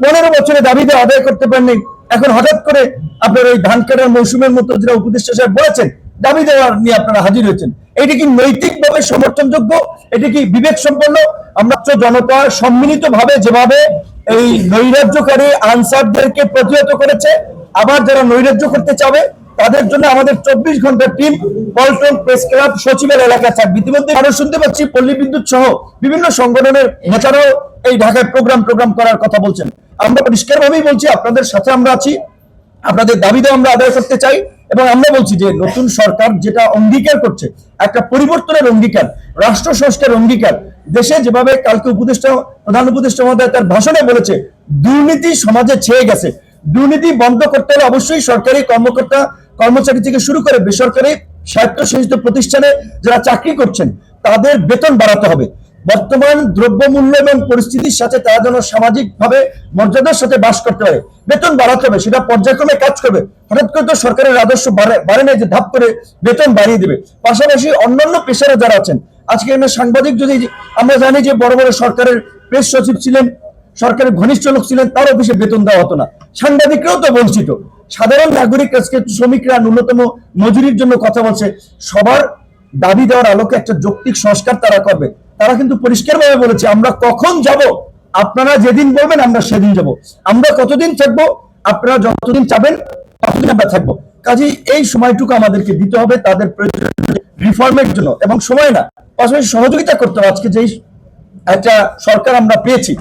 15 বছরে দাবিতে আদায় করতে পারেননি, এখন হঠাৎ করে আপনার ওই ধান কাটার মৌসুমের মতো যেটা উপদেষ্টা সাহেব বলেছেন দাবি দেওয়ার নিয়ে আপনারা হাজির হয়েছেন। এটি কি নৈতিকভাবে সমর্থনযোগ্য? এটি কি বিবেক সম্পন্ন? আমরা জনতা সম্মিলিত ভাবে যেভাবে এই নৈরাজ্যকারী আনসারদেরকে প্রতিহত করেছে, আবার যারা নৈরাজ্য করতে চাবে তাদের জন্য আমাদের 24 ঘন্টার টিম পল্টন প্রেস ক্লাব সচিবের এলাকা থাকবে। ইতিমধ্যে আরো শুনতে পাচ্ছি পল্লী বিদ্যুৎ সহ বিভিন্ন সংগঠনের নেতারাও এই ঢাকায় প্রোগ্রাম করার কথা বলছেন। আমরা পরিষ্কারভাবেই বলছি আপনাদের সাথে আমরা আছি, আপনাদের দাবিও আমরা আদায় করতে চাই। এবং আমরা বলছি যে নতুন সরকার যেটা অঙ্গীকার করছে, একটা পরিবর্তনের অঙ্গীকার, রাষ্ট্র সংস্কার অঙ্গীকার, দেশে যেভাবে কালকে প্রধান উপদেষ্টা মহোদয় তার ভাষণে বলেছে দুর্নীতি সমাজে ছেয়ে গেছে, দুর্নীতি বন্ধ করতে হলে অবশ্যই সরকারি কর্মচারী থেকে শুরু করে বেসরকারি স্বায়ত্তশাসিত প্রতিষ্ঠানে যারা চাকরি করছেন তাদের বেতন বাড়াতে হবে। বর্তমান দ্রব্যমূল্য এবং পরিস্থিতির সাথে তারা যেন সামাজিকভাবে মর্যাদার সাথে বাস করতে পারে, বেতন বাড়াতে হবে, সেটা পর্যায়ক্রমে কাজ করবে। হঠাৎ করে তো সরকারের রাজস্ব বাড়ে নাই যে ধাপ করে বেতন বাড়িয়ে দেবে। পাশাপাশি অন্যান্য পেশারে যারা আছেন, আজকে সাংবাদিক যদি আমরা জানি যে বড় বড় সরকারের প্রেস সচিব ছিলেন, সরকারের ঘনিষ্ঠ লোক ছিলেন, তার অফিসে বেতন দেওয়া হতো না, সাংবাদিকরাও তো বঞ্চিত। সাধারণ নাগরিক আজকে শ্রমিকরা ন্যূনতম মজুরির জন্য কথা বলছে। সবার দাবি দেওয়ার আলোকে একটা যৌক্তিক সংস্কার তারা করবে। তারা কিন্তু পরিষ্কারভাবে বলেছে আমরা কখন যাব, আপনারা যেদিন বলবেন আমরা সেদিন যাব, আমরা কতদিন থাকবো আপনারা যতদিন চাবেন ততদিন আমরা থাকবো। কাজেই এই সময়টুকু আমাদেরকে দিতে হবে তাদের রিফর্মের জন্য, এবং সময় না, পাশাপাশি সহযোগিতা করতে হবে। আজকে যেই একটা সরকার আমরা পেয়েছি,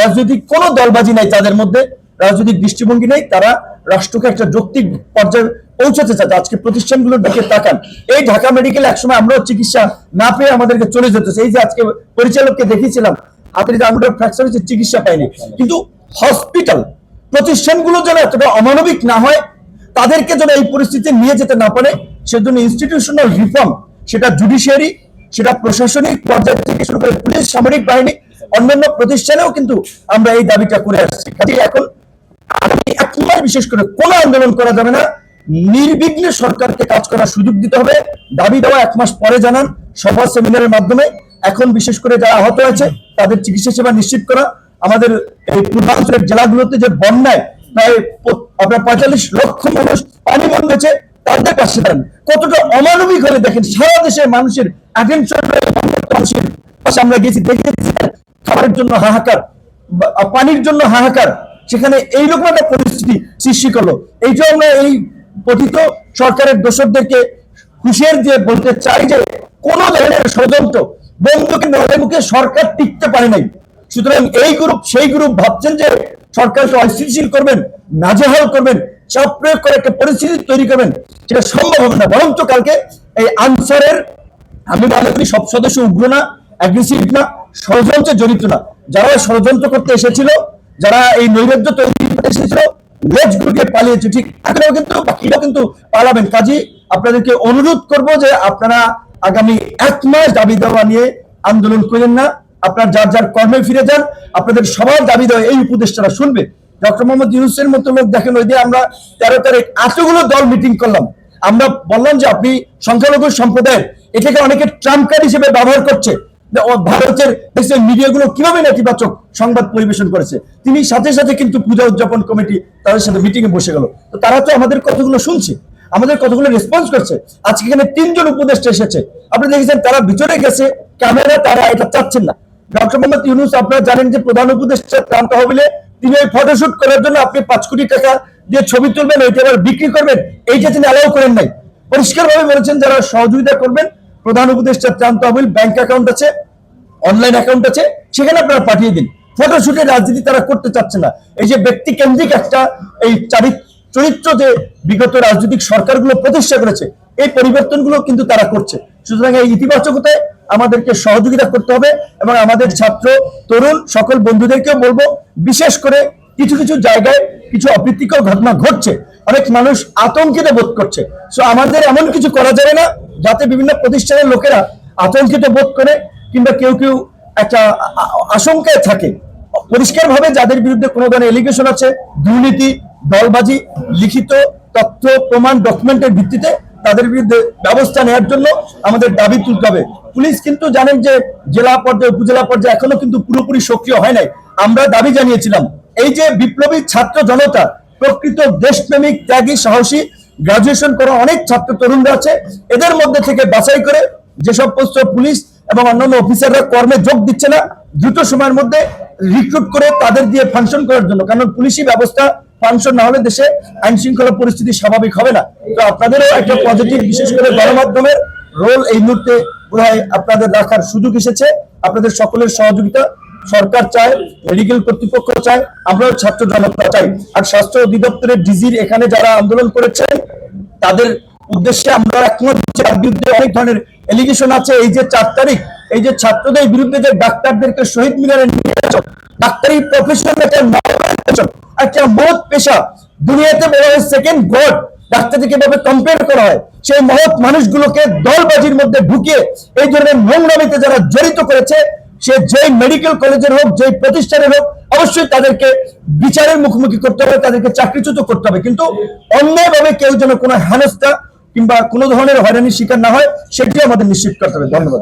রাজনৈতিক কোনো দলবাজি নাই তাদের মধ্যে, রাজনৈতিক দৃষ্টিভঙ্গি নেই, তারা রাষ্ট্রকে একটা যৌক্তিক পর্যায়ে পৌঁছাতে চাচ্ছে। আজকে প্রতিষ্ঠানগুলোর দিকে তাকান, এই ঢাকা মেডিকেল একসময় আমরাও চিকিৎসা না পেয়ে আমাদেরকে চলে যেতেছে। এই যে আজকে পরিচালককে দেখিয়েছিলাম হাতের যে আঙুলটা ফ্র্যাকচার হয়েছে, চিকিৎসা পায়নি। কিন্তু হসপিটাল প্রতিষ্ঠানগুলো যেন এতটা অমানবিক না হয়, তাদেরকে যেন এই পরিস্থিতি নিয়ে যেতে না পারে, সেজন্য ইনস্টিটিউশনাল রিফর্ম, সেটা জুডিশিয়ারি, সেটা প্রশাসনিক পর্যায় থেকে শুরু করে পুলিশ, সামরিক বাহিনী, অন্যান্য প্রতিষ্ঠানেও কিন্তু আমরা এই দাবিটা করে আসছি। কাজে এখন আগামী 1 মাস বিশেষ করে কোনো আন্দোলন করা যাবে না, নির্বিঘ্নে সরকারকে কাজ করার সুযোগ দিতে হবে। দাবি দেওয়া 1 মাস পরে জানান, সভা সেমিনারের মাধ্যমে। এখন বিশেষ করে যারা আহত হয়েছে তাদের চিকিৎসা সেবা নিশ্চিত করা, আমাদের এই পূর্বাঞ্চলের জেলাগুলোতে যে বন্যায় প্রায় আপনার 45 লক্ষ মানুষ পানি বন্ধ হয়েছে, তাদের পাশে দাঁড়ান। কতটা অমানবিক হলে দেখেন, সারা দেশের মানুষের অ্যাটেনশন মানুষের পাশে আমরা গেছি, দেখেছি খাবারের জন্য হাহাকার, পানির জন্য হাহাকার, সেখানে এইরকম একটা পরিস্থিতি সৃষ্টি করলো। এইটা আমরা এই পতিত সরকারের দোষরদেরকে হুঁশিয়ার দিয়ে বলতে চাই যে কোন ধরনের ষড়যন্ত্র, বন্দুকের নড়াই মুখে সরকার টিকতে পারে নাই। সুতরাং এই গ্রুপ সেই গ্রুপ ভাবছেন যে সরকারকে অস্থিতিশীল করবেন, নাজেহাল করবেন, চাপ প্রয়োগ করে একটা পরিস্থিতি তৈরি করবেন, সেটা সম্ভব হবে না। বরঞ্চ কালকে এই আনসারের আমি মনে করি সব সদস্য উগ্র না, অ্যাগ্রেসিভ না, ষড়যন্ত্রে জড়িত না। যারা ষড়যন্ত্র করতে এসেছিল, যারা এই নৈরাজ্য তৈরি করতে এসেছিল, লেজ গুলিয়ে পালিয়েছে, ঠিক এখনো কিন্তু বাকিরা কিন্তু পালাবেন। কাজী আপনাদেরকে অনুরোধ করব যে আপনারা আগামী 1 মাস দাবি দেওয়া নিয়ে আন্দোলন করেন না, আপনার যার যার কর্মে ফিরে যান। আপনাদের সবার দাবি দেওয়া এই উপদেষ্টারা শুনবে। ডক্টর মোহাম্মদ ইউনূসের মতো লোক দেখেন, ওই দিয়ে আমরা 13 তারিখ এতগুলো দল মিটিং করলাম, আমরা বললাম যে আপনি সংখ্যালঘু সম্প্রদায়ের, এটাকে অনেকে ট্রাম্প কার্ড হিসেবে ব্যবহার করছে, ভারতের দেশের মিডিয়াগুলো কিভাবে নেতিবাচক সংবাদ পরিবেশন করেছে। তিনি সাথে সাথে কিন্তু পূজা উদযাপন কমিটি তাদের সাথে মিটিং এ বসে গেল। তো তারা তো আমাদের কথাগুলো শুনছে, আমাদের কথাগুলো রেসপন্স করছে। আজকে এখানে 3 জন উপদেষ্টা এসেছে, আপনি দেখেছেন তারা ভিতরে গেছে, ক্যামেরা তারা এটা চাচ্ছেন না। ডক্টর মোহাম্মদ ইউনূস আপনারা জানেন যে প্রধান উপদেষ্টা ত্রাণ তহবিলে তিনি ওই ফটোশুট করার জন্য আপনি 5 কোটি টাকা দিয়ে ছবি তুলবেন, ওইটা আবার বিক্রি করবেন, এইটা তিনি অ্যালাউ করেন নাই। পরিষ্কারভাবে বলেছেন যারা সহযোগিতা করবেন, প্রধান উপদেষ্টা ত্রাণ তহবিল ব্যাংক অ্যাকাউন্ট আছে, অনলাইন অ্যাকাউন্ট আছে, সেখানে আপনারা পাঠিয়ে দিন। ফটোশুটের রাজনীতি তারা করতে চাচ্ছে না। এই যে ব্যক্তি কেন্দ্রিক একটা এই চরিত্র যে বিগত রাজনৈতিক সরকারগুলো প্রতিষ্ঠা করেছে, এই পরিবর্তনগুলো কিন্তু তারা করছে। সুতরাং এই ইতিবাচকতায় আমাদেরকে সহযোগিতা করতে হবে, এবং আমাদের ছাত্র তরুণ সকল বন্ধুদেরকেও বলবো, বিশেষ করে কিছু কিছু জায়গায় কিছু অপ্রীতিকর ঘটনা ঘটছে, অনেক মানুষ আতঙ্কিত বোধ করছে। সো আমাদের এমন কিছু করা যাবে না যাতে বিভিন্ন প্রতিষ্ঠানের লোকেরা আতঙ্কিত বোধ করে কিংবা কেউ কেউ একটা আশঙ্কায় থাকে। পরিষ্কারভাবে যাদের বিরুদ্ধে কোনো ধরনের এলিগেশন আছে, দুর্নীতি, দলবাজি, লিখিত তথ্য প্রমাণ ডকুমেন্টের ভিত্তিতে তাদের বিরুদ্ধে ব্যবস্থা নেওয়ার জন্য আমাদের দাবি তুলতে হবে। পুলিশ কিন্তু জানেন যে জেলা পর্যায়ে উপজেলা পর্যায়ে এখনো কিন্তু পুরোপুরি সক্রিয় হয় নাই। আমরা দাবি জানিয়েছিলাম এই যে বিপ্লবী ছাত্র জনতা, প্রকৃত দেশপ্রেমিক, ত্যাগী, সাহসী, গ্রাজুয়েশন করা অনেক ছাত্র তরুণরা আছে, এদের মধ্যে থেকে বাছাই করে যেসব পোস্ট পুলিশ এবং অন্যান্য অফিসাররা কর্মে যোগ দিচ্ছে না, দ্রুত সময়ের মধ্যে রিক্রুট করে তাদের দিয়ে ফাংশন করার জন্য, কারণ পুলিশি ব্যবস্থা ফাংশন না হলে দেশে আইন শৃঙ্খলা পরিস্থিতি স্বাভাবিক হবে না। তো আপনাদেরও একটা পজিটিভ, বিশেষ করে গণমাধ্যমের রোল এই মুহূর্তে বোধহয় আপনাদের রাখার সুযোগ এসেছে। আপনাদের সকলের সহযোগিতা সরকার চায়, মেডিকেল কর্তৃপক্ষ চায়, আমরাও ছাত্র জনতা চাই। আর স্বাস্থ্য অধিদপ্তরের ডিজির এখানে যারা আন্দোলন করেছেন তাদের উদ্দেশ্যে আমরা একমত, যার বিরুদ্ধে অনেক ধরনের এলিগেশন আছে। এই যে 4 তারিখ, এই যে ছাত্রদের বিরুদ্ধে যে ডাক্তারদেরকে শহীদ মিনারে নিয়ে যাচ্ছ, ডাক্তারি প্রফেশন একটা মহৎ পেশা, দুনিয়াতে বলা হয় সেকেন্ড গড, ডাক্তারদেরকে এভাবে কম্পেয়ার করা হয়। সেই মহৎ মানুষগুলোকে দলবাজির মধ্যে ঢুকিয়ে এই ধরনের নোংরামিতে যারা জড়িত করেছে, সে যেই মেডিকেল কলেজের হোক, যেই প্রতিষ্ঠানের হোক, অবশ্যই তাদেরকে বিচারের মুখোমুখি করতে হবে, তাদেরকে চাকরিচ্যুত করতে হবে। কিন্তু অন্যায়ভাবে কেউ যেন কোনো হেনস্থা কিংবা কোনো ধরনের হয়রানির শিকার না হয়, সেটি আমাদের নিশ্চিত করতে হবে। ধন্যবাদ।